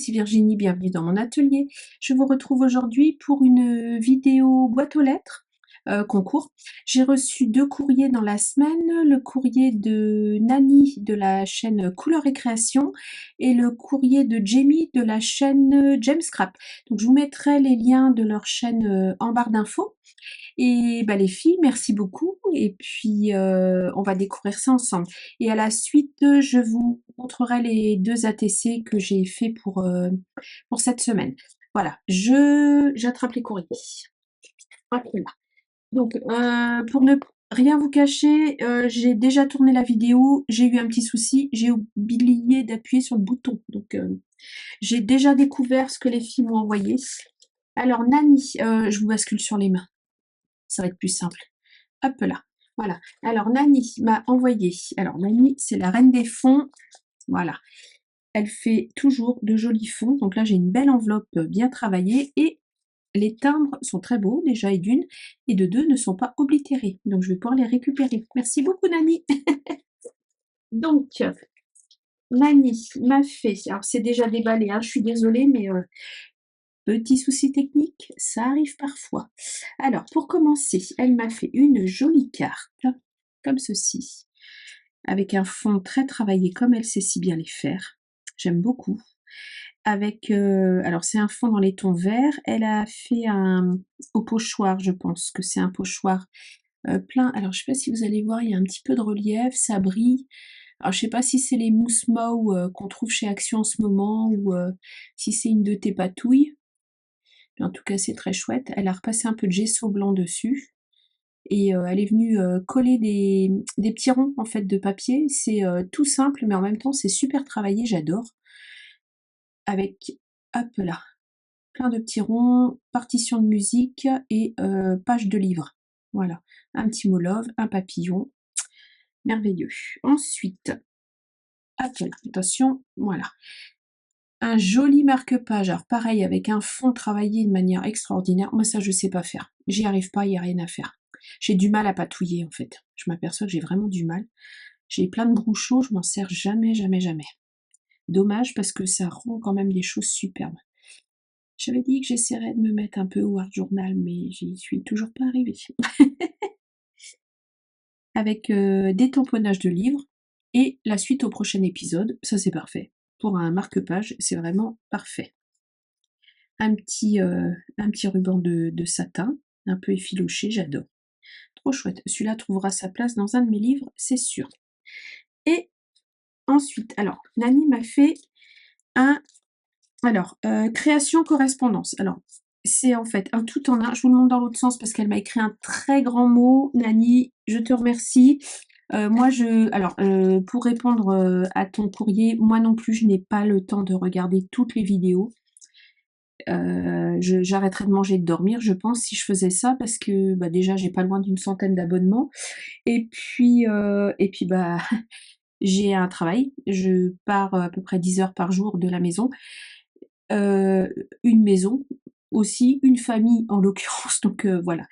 ici Virginie, bienvenue dans mon atelier. Je vous retrouve aujourd'hui pour une vidéo boîte aux lettres, concours. J'ai reçu 2 courriers dans la semaine, le courrier de Nani de la chaîne Couleur et Création et le courrier de Jamie de la chaîne Gemscrap. Donc je vous mettrai les liens de leur chaîne en barre d'infos. Et bah, les filles, merci beaucoup et puis on va découvrir ça ensemble. Et à la suite, je vous montrerai les 2 ATC que j'ai fait pour cette semaine. Voilà, j'attrape les courriers. Hop là. Donc pour ne rien vous cacher, j'ai déjà tourné la vidéo, j'ai eu un petit souci, j'ai oublié d'appuyer sur le bouton. Donc j'ai déjà découvert ce que les filles m'ont envoyé. Alors Nani, je vous bascule sur les mains. Ça va être plus simple. Hop là, voilà. Alors Nani m'a envoyé, alors Nani c'est la reine des fonds, voilà. Elle fait toujours de jolis fonds, donc là j'ai une belle enveloppe bien travaillée et les timbres sont très beaux déjà et de deux ne sont pas oblitérés, donc je vais pouvoir les récupérer. Merci beaucoup Nani. Donc Nani m'a fait, alors c'est déjà déballé, hein, je suis désolée mais petit souci technique, ça arrive parfois. Alors, pour commencer, elle m'a fait une jolie carte, comme ceci, avec un fond très travaillé, comme elle sait si bien les faire. J'aime beaucoup. Avec, alors c'est un fond dans les tons verts. Elle a fait au pochoir, je pense que c'est un pochoir plein. Alors, je sais pas si vous allez voir, il y a un petit peu de relief, ça brille. Alors, je sais pas si c'est les mousses Mao qu'on trouve chez Action en ce moment ou si c'est une de tes patouilles. En tout cas, c'est très chouette. Elle a repassé un peu de gesso blanc dessus. Et elle est venue coller des petits ronds en fait de papier. C'est tout simple, mais en même temps, c'est super travaillé, j'adore. Avec, hop là, plein de petits ronds, partition de musique et page de livre. Voilà, un petit mot love, un papillon. Merveilleux. Ensuite, hop là, attention, voilà. Un joli marque-page, alors pareil, avec un fond travaillé de manière extraordinaire. Moi, ça, je sais pas faire. J'y arrive pas, il n'y a rien à faire. J'ai du mal à patouiller, en fait. Je m'aperçois que j'ai vraiment du mal. J'ai plein de brouchons, je m'en sers jamais, jamais, jamais. Dommage, parce que ça rend quand même des choses superbes. J'avais dit que j'essaierais de me mettre un peu au Art Journal, mais j'y suis toujours pas arrivée. Avec des tamponnages de livres et la suite au prochain épisode, ça c'est parfait. Pour un marque-page, c'est vraiment parfait. Un petit ruban de satin, un peu effiloché, j'adore. Trop chouette. Celui-là trouvera sa place dans un de mes livres, c'est sûr. Et ensuite, alors, Nani m'a fait création correspondance. Alors, c'est en fait un tout en un. Je vous le montre dans l'autre sens parce qu'elle m'a écrit un très grand mot. Nani, je te remercie. Pour répondre à ton courrier, moi non plus, je n'ai pas le temps de regarder toutes les vidéos. J'arrêterais de manger et de dormir, je pense, si je faisais ça, parce que bah, déjà, j'ai pas loin d'une centaine d'abonnements. Et puis bah, j'ai un travail. Je pars à peu près 10 heures par jour de la maison. Une maison aussi, une famille en l'occurrence. Donc voilà.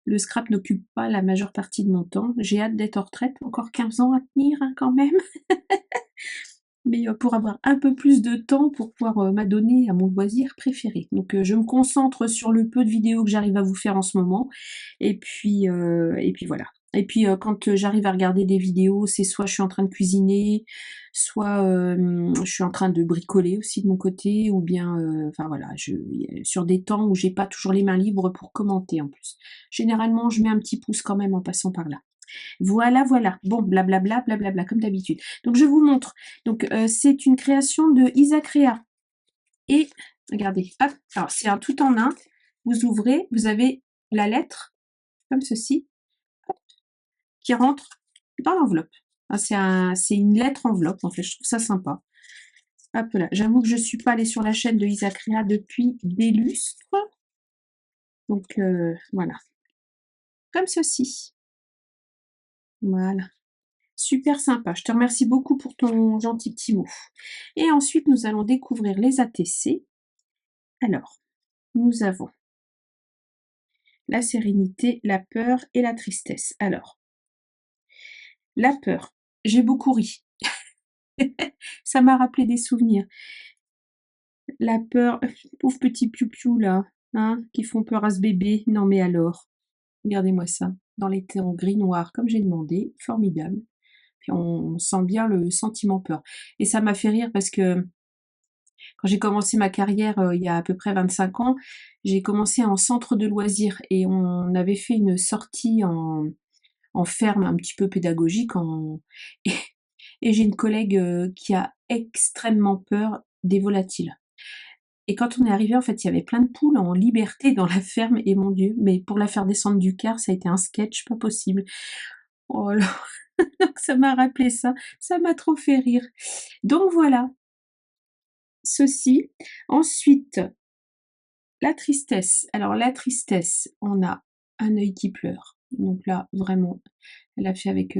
Le scrap n'occupe pas la majeure partie de mon temps. J'ai hâte d'être en retraite, encore 15 ans à tenir hein, quand même. Mais pour avoir un peu plus de temps pour pouvoir m'adonner à mon loisir préféré. Donc je me concentre sur le peu de vidéos que j'arrive à vous faire en ce moment. Et puis voilà. Et puis quand j'arrive à regarder des vidéos, c'est soit je suis en train de cuisiner, soit je suis en train de bricoler aussi de mon côté, ou bien, enfin voilà, sur des temps où j'ai pas toujours les mains libres pour commenter en plus. Généralement, je mets un petit pouce quand même en passant par là. Voilà, voilà. Bon, blablabla, blablabla, comme d'habitude. Donc, je vous montre. Donc, c'est une création de Isaac Rea. Et, regardez, hop, alors c'est un tout en un. Vous ouvrez, vous avez la lettre, comme ceci, hop, qui rentre dans l'enveloppe. C'est une lettre enveloppe, en fait, je trouve ça sympa. Hop là, j'avoue que je ne suis pas allée sur la chaîne de Isaac Rea depuis des lustres. Donc, voilà. Comme ceci. Voilà. Super sympa, je te remercie beaucoup pour ton gentil petit mot. Et ensuite, nous allons découvrir les ATC. Alors, nous avons la sérénité, la peur et la tristesse. Alors, la peur, j'ai beaucoup ri. Ça m'a rappelé des souvenirs. La peur, pauvre petit piou-piou là, hein, qui font peur à ce bébé. Non mais alors, regardez-moi ça, dans les tons gris-noir comme j'ai demandé, formidable. Puis on sent bien le sentiment peur. Et ça m'a fait rire parce que quand j'ai commencé ma carrière il y a à peu près 25 ans, j'ai commencé en centre de loisirs et on avait fait une sortie en ferme un petit peu pédagogique et, et j'ai une collègue qui a extrêmement peur des volatiles. Et quand on est arrivé, en fait, il y avait plein de poules en liberté dans la ferme et mon Dieu, mais pour la faire descendre du car, ça a été un sketch pas possible. Oh là, donc ça m'a rappelé ça m'a trop fait rire. Donc voilà, ceci. Ensuite, la tristesse. Alors la tristesse, on a un œil qui pleure. Donc là, vraiment, elle a fait avec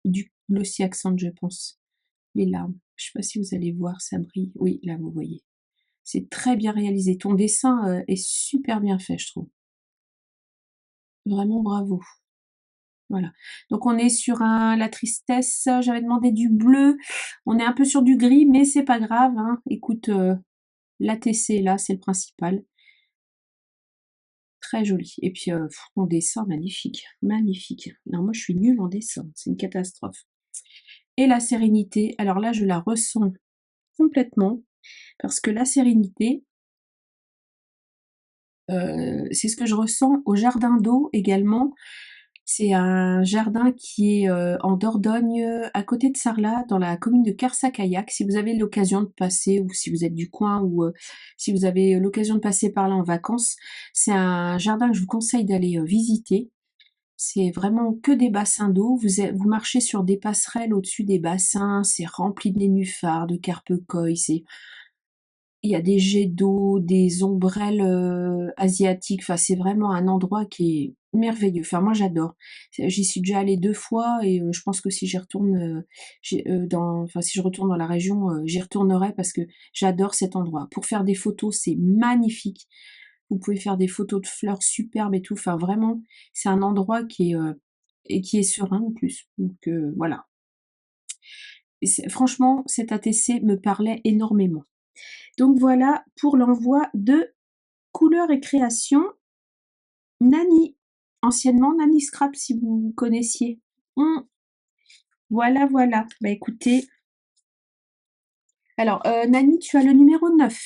du glossy accent, je pense. Les larmes. Je sais pas si vous allez voir, ça brille. Oui, là, vous voyez. C'est très bien réalisé. Ton dessin est super bien fait, je trouve. Vraiment bravo. Voilà. Donc on est sur la tristesse. J'avais demandé du bleu. On est un peu sur du gris, mais c'est pas grave, hein. Écoute, l'ATC là, c'est le principal. Très joli. Et puis mon dessin, magnifique. Magnifique. Non, moi je suis nulle en dessin. C'est une catastrophe. Et la sérénité, alors là je la ressens complètement. Parce que la sérénité, c'est ce que je ressens au jardin d'eau également. C'est un jardin qui est en Dordogne, à côté de Sarlat, dans la commune de Carsac-Caillac. Si vous avez l'occasion de passer, ou si vous êtes du coin, ou si vous avez l'occasion de passer par là en vacances, c'est un jardin que je vous conseille d'aller visiter. C'est vraiment que des bassins d'eau. Vous marchez sur des passerelles au-dessus des bassins. C'est rempli de nénuphars, de carpe-koi. Il y a des jets d'eau, des ombrelles asiatiques. Enfin, c'est vraiment un endroit qui est merveilleux. Enfin, moi, j'adore. J'y suis déjà allée 2 fois et je pense que si j'y retourne, si je retourne dans la région, j'y retournerai parce que j'adore cet endroit. Pour faire des photos, c'est magnifique. Vous pouvez faire des photos de fleurs superbes et tout. Enfin, vraiment, c'est un endroit qui est serein en plus. Donc voilà. Et franchement, cet ATC me parlait énormément. Donc voilà pour l'envoi de Couleurs et Créations Nani, anciennement Nani Scrap si vous connaissiez. Voilà, voilà. Bah écoutez, alors Nani, tu as le numéro 9,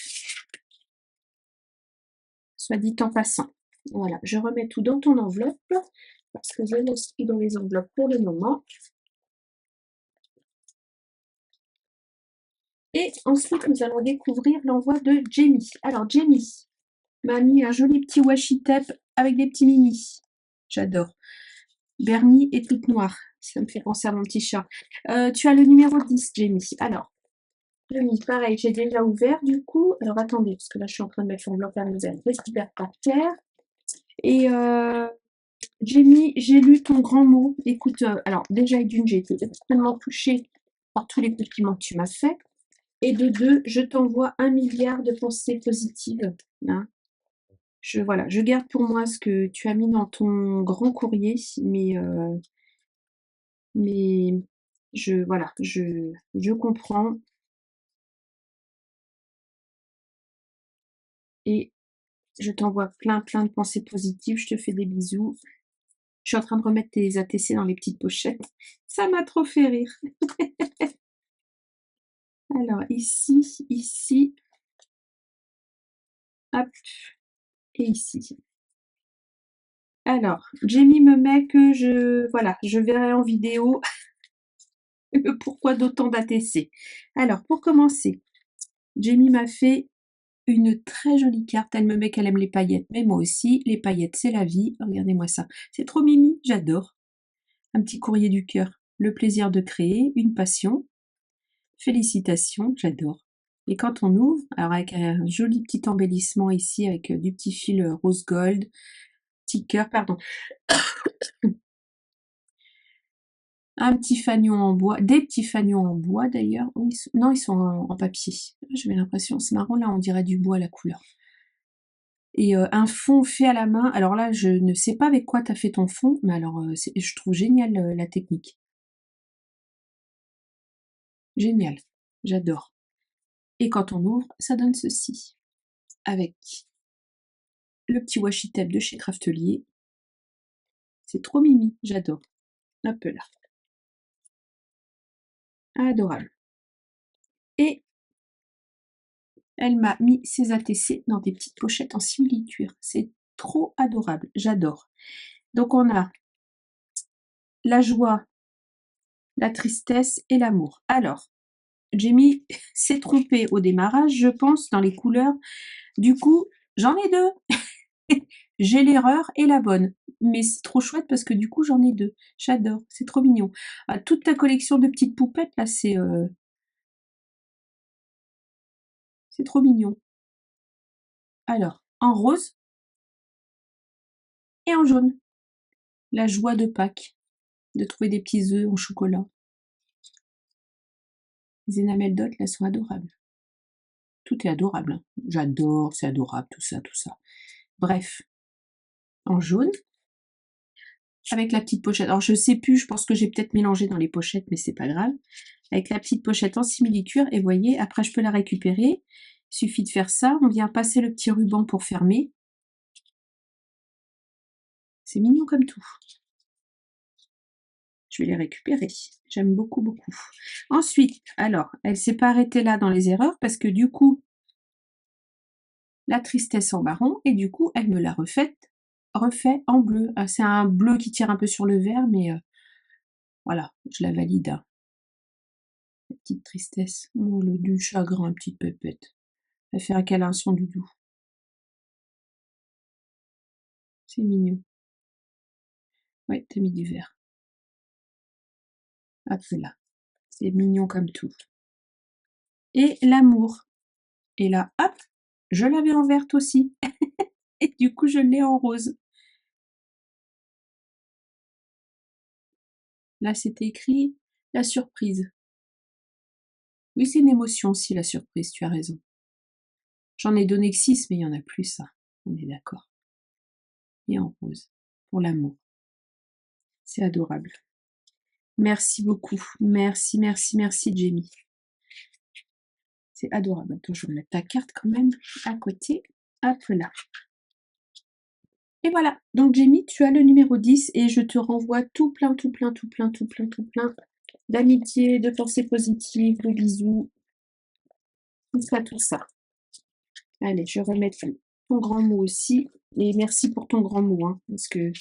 soit dit en passant. Voilà, je remets tout dans ton enveloppe, parce que je laisse tout dans les enveloppes pour le moment. Et ensuite, nous allons découvrir l'envoi de Jamie. Alors Jamie m'a mis un joli petit washi tape avec des petits mini. J'adore. Bernie est toute noire. Ça me fait penser à mon petit chat. Tu as le numéro 10, Jamie. Alors, Jamie, pareil, j'ai déjà ouvert du coup. Alors attendez, parce que là je suis en train de mettre l'enveloppe à l'ouvert. Récupère par terre. Et Jamie, j'ai lu ton grand mot. Écoute, alors déjà d'une, j'ai été extrêmement touchée par tous les compliments que tu m'as fait. Et de deux, je t'envoie 1 milliard de pensées positives. Hein. Voilà, je garde pour moi ce que tu as mis dans ton grand courrier, mais voilà, je comprends et je t'envoie plein de pensées positives. Je te fais des bisous. Je suis en train de remettre tes ATC dans les petites pochettes. Ça m'a trop fait rire. Alors ici, hop, et ici. Alors, Jamie me met que voilà, je verrai en vidéo le pourquoi d'autant d'ATC. Alors, pour commencer, Jamie m'a fait une très jolie carte. Elle me met qu'elle aime les paillettes, mais moi aussi, les paillettes, c'est la vie. Regardez-moi ça. C'est trop mimi, j'adore. Un petit courrier du cœur. Le plaisir de créer, une passion. Félicitations, j'adore. Et quand on ouvre, alors avec un joli petit embellissement ici, avec du petit fil rose gold, petit cœur, pardon. Un petit fanion en bois, des petits fanions en bois d'ailleurs. Non, ils sont en papier. J'avais l'impression, c'est marrant, là on dirait du bois la couleur. Et un fond fait à la main. Alors là, je ne sais pas avec quoi tu as fait ton fond, mais alors je trouve génial la technique. Génial, j'adore. Et quand on ouvre, ça donne ceci. Avec le petit washi tape de chez Craftelier. C'est trop mimi, j'adore. Hop là. Adorable. Et elle m'a mis ses ATC dans des petites pochettes en simili-cuir. C'est trop adorable, j'adore. Donc on a la joie, la tristesse et l'amour. Alors, Jamie s'est trompée au démarrage, je pense, dans les couleurs. Du coup, j'en ai deux. J'ai l'erreur et la bonne. Mais c'est trop chouette parce que du coup, j'en ai deux. J'adore, c'est trop mignon. Ah, toute ta collection de petites poupettes, là, c'est trop mignon. Alors, en rose et en jaune. La joie de Pâques, de trouver des petits œufs en chocolat. Les énamels d'hôtes, là, sont adorables. Tout est adorable. Hein. J'adore, c'est adorable, tout ça, tout ça. Bref, en jaune, avec la petite pochette. Alors, je sais plus, je pense que j'ai peut-être mélangé dans les pochettes, mais c'est pas grave. Avec la petite pochette en simili-cuir, et vous voyez, après, je peux la récupérer. Il suffit de faire ça. On vient passer le petit ruban pour fermer. C'est mignon comme tout. Je vais les récupérer. J'aime beaucoup, beaucoup. Ensuite, alors, elle s'est pas arrêtée là dans les erreurs, parce que du coup, la tristesse en marron, et du coup, elle me l'a refait en bleu. C'est un bleu qui tire un peu sur le vert, mais voilà, je la valide. Hein. La petite tristesse. Oh, du chagrin, petite pépette. Elle fait un câlin à son doudou. C'est mignon. Ouais, t'as mis du vert. Hop là. C'est mignon comme tout. Et l'amour. Et là, hop, je l'avais en verte aussi. Et du coup, je l'ai en rose. Là, c'était écrit la surprise. Oui, c'est une émotion aussi, la surprise, tu as raison. J'en ai donné que 6, mais il y en a plus, ça. On est d'accord. Et en rose, pour l'amour. C'est adorable. Merci beaucoup. Merci, merci, merci, Jamie. C'est adorable. Attends, je vais mettre ta carte quand même à côté. Hop là. Et voilà. Donc, Jamie, tu as le numéro 10 et je te renvoie tout plein, tout plein, tout plein, tout plein, tout plein d'amitié, de pensées positives, de bisous. Tout ça, tout ça. Allez, je remets ton grand mot aussi. Et merci pour ton grand mot, hein, parce que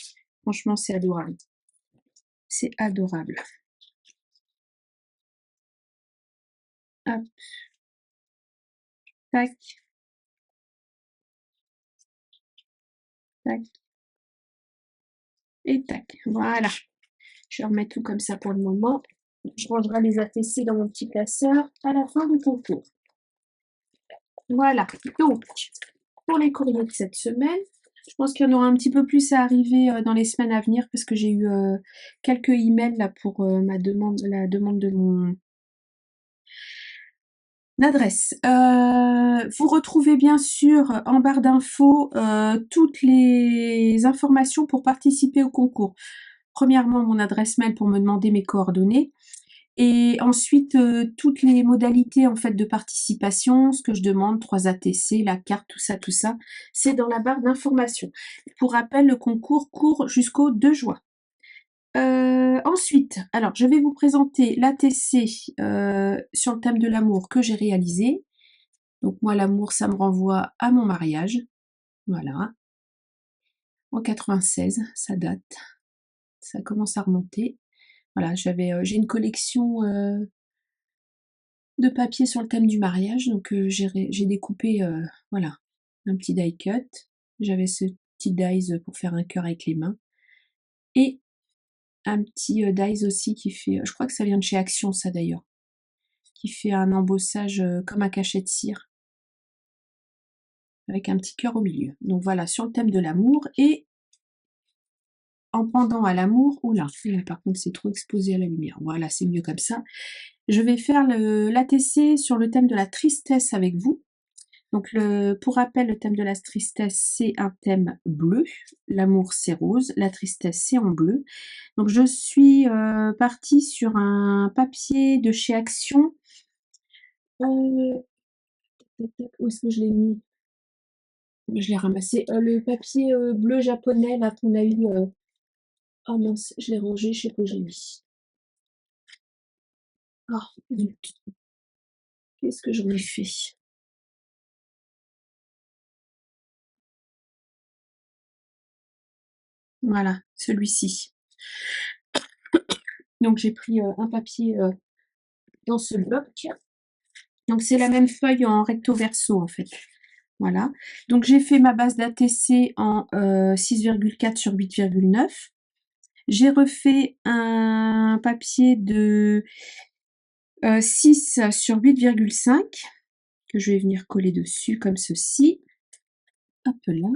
franchement, c'est adorable. C'est adorable. Hop. Tac. Tac. Et tac. Voilà. Je vais remettre tout comme ça pour le moment. Je rangerai les ATC dans mon petit classeur à la fin du concours. Voilà. Donc, pour les courriers de cette semaine, je pense qu'il y en aura un petit peu plus à arriver dans les semaines à venir parce que j'ai eu quelques emails là pour la demande de mon adresse. Vous retrouvez bien sûr en barre d'infos toutes les informations pour participer au concours. Premièrement, mon adresse mail pour me demander mes coordonnées. Et ensuite, toutes les modalités en fait de participation, ce que je demande, 3 ATC, la carte, tout ça, c'est dans la barre d'information. Pour rappel, le concours court jusqu'au 2 juin. Ensuite, alors je vais vous présenter l'ATC sur le thème de l'amour que j'ai réalisé. Donc moi, l'amour, ça me renvoie à mon mariage. Voilà. En 96, ça date. Ça commence à remonter. Voilà, j'ai une collection de papier sur le thème du mariage, donc j'ai découpé, voilà, un petit die cut. J'avais ce petit dies pour faire un cœur avec les mains. Et un petit dies aussi qui fait, je crois que ça vient de chez Action ça d'ailleurs, qui fait un embossage comme un cachet de cire, avec un petit cœur au milieu. Donc voilà, sur le thème de l'amour, et en pendant à l'amour, oula, là par contre c'est trop exposé à la lumière, voilà, c'est mieux comme ça. Je vais faire l'ATC sur le thème de la tristesse avec vous. Donc pour rappel, le thème de la tristesse, c'est un thème bleu. L'amour, c'est rose. La tristesse, c'est en bleu. Donc je suis partie sur un papier de chez Action. tac, tac. Où est-ce que je l'ai mis? Je l'ai ramassé. Le papier bleu japonais là qu'on a eu. Oh mince, je l'ai rangé, je sais pas où je l'ai mis. Ah, zut. Qu'est-ce que j'en ai fait? Voilà, celui-ci. Donc j'ai pris un papier dans ce bloc. Donc c'est la même feuille en recto verso en fait. Voilà. Donc j'ai fait ma base d'ATC en 6,4 sur 8,9. J'ai refait un papier de 6 sur 8,5 que je vais venir coller dessus comme ceci. Hop là.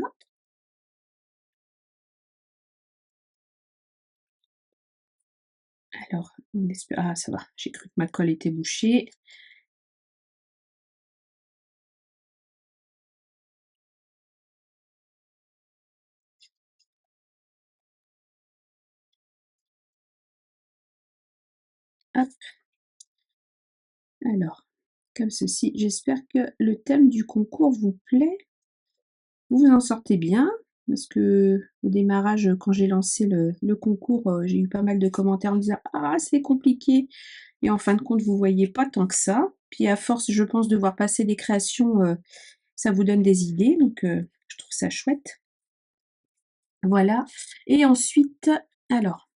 Alors, on espère... Ah, ça va. J'ai cru que ma colle était bouchée. Hop. Alors, comme ceci. J'espère que le thème du concours vous plaît. Vous vous en sortez bien. Parce que au démarrage, quand j'ai lancé le concours, j'ai eu pas mal de commentaires en disant «Ah, c'est compliqué». Et en fin de compte, vous voyez pas tant que ça. Puis à force, je pense, de voir passer des créations, ça vous donne des idées. Donc, je trouve ça chouette. Voilà. Et ensuite, alors,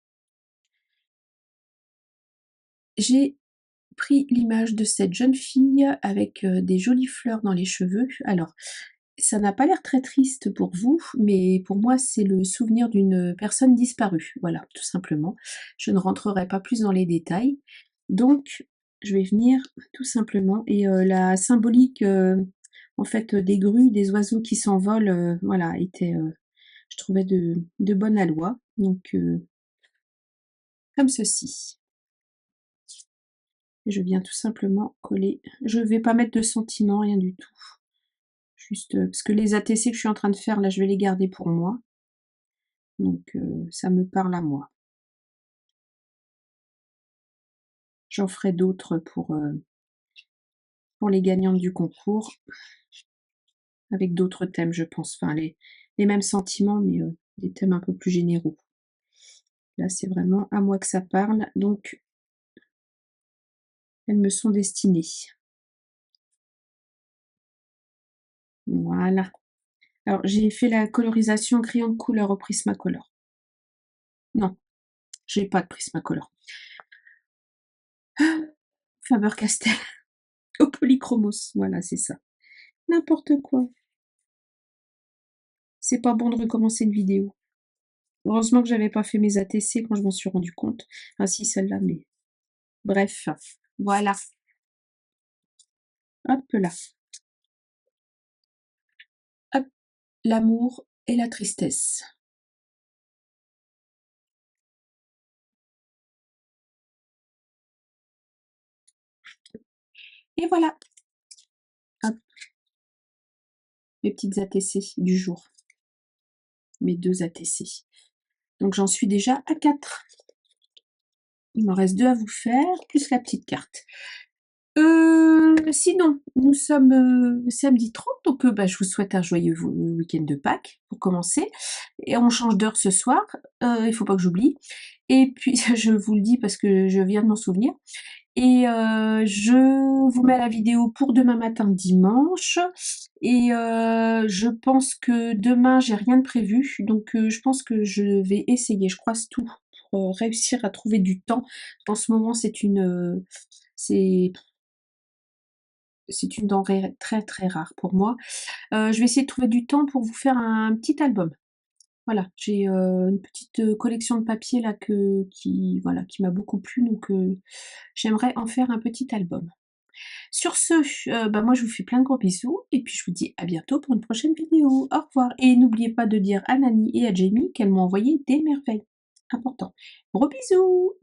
j'ai pris l'image de cette jeune fille avec des jolies fleurs dans les cheveux. Alors, ça n'a pas l'air très triste pour vous, mais pour moi, c'est le souvenir d'une personne disparue. Voilà, tout simplement. Je ne rentrerai pas plus dans les détails. Donc, je vais venir tout simplement. Et la symbolique, en fait, des grues, des oiseaux qui s'envolent, voilà, était, je trouvais de bonne aloi. Donc, comme ceci. Je viens tout simplement coller. Je ne vais pas mettre de sentiments, rien du tout. Juste parce que les ATC que je suis en train de faire, là, je vais les garder pour moi. Donc, ça me parle à moi. J'en ferai d'autres pour les gagnantes du concours, avec d'autres thèmes, je pense. Enfin, les mêmes sentiments, mais des thèmes un peu plus généraux. Là, c'est vraiment à moi que ça parle, donc elles me sont destinées. Voilà. Alors, j'ai fait la colorisation crayon de couleur au Prismacolor. Non, j'ai pas de Prismacolor. Faber-Castell au polychromos, voilà, c'est ça. N'importe quoi. C'est pas bon de recommencer une vidéo. Heureusement que j'avais pas fait mes ATC quand je m'en suis rendu compte. Ah si, celle-là, mais... Bref, voilà. Hop là. Hop, l'amour et la tristesse. Et voilà. Hop, mes petites ATC du jour. Mes 2 ATC. Donc j'en suis déjà à 4. Il m'en reste 2 à vous faire, plus la petite carte. Sinon, nous sommes samedi 30, donc bah, je vous souhaite un joyeux week-end de Pâques, pour commencer. Et on change d'heure ce soir, il faut pas que j'oublie. Et puis, je vous le dis parce que je viens de m'en souvenir. Et je vous mets la vidéo pour demain matin, dimanche. Et je pense que demain, j'ai rien de prévu. Donc, je pense que je vais essayer, je croise tout, pour réussir à trouver du temps. En ce moment, c'est une denrée très très rare pour moi. Je vais essayer de trouver du temps pour vous faire un petit album. Voilà, j'ai une petite collection de papier là voilà, qui m'a beaucoup plu, donc j'aimerais en faire un petit album. Sur ce, bah moi je vous fais plein de gros bisous et puis je vous dis à bientôt pour une prochaine vidéo. Au revoir et n'oubliez pas de dire à Nani et à Jamie qu'elles m'ont envoyé des merveilles. Important. Gros bisous!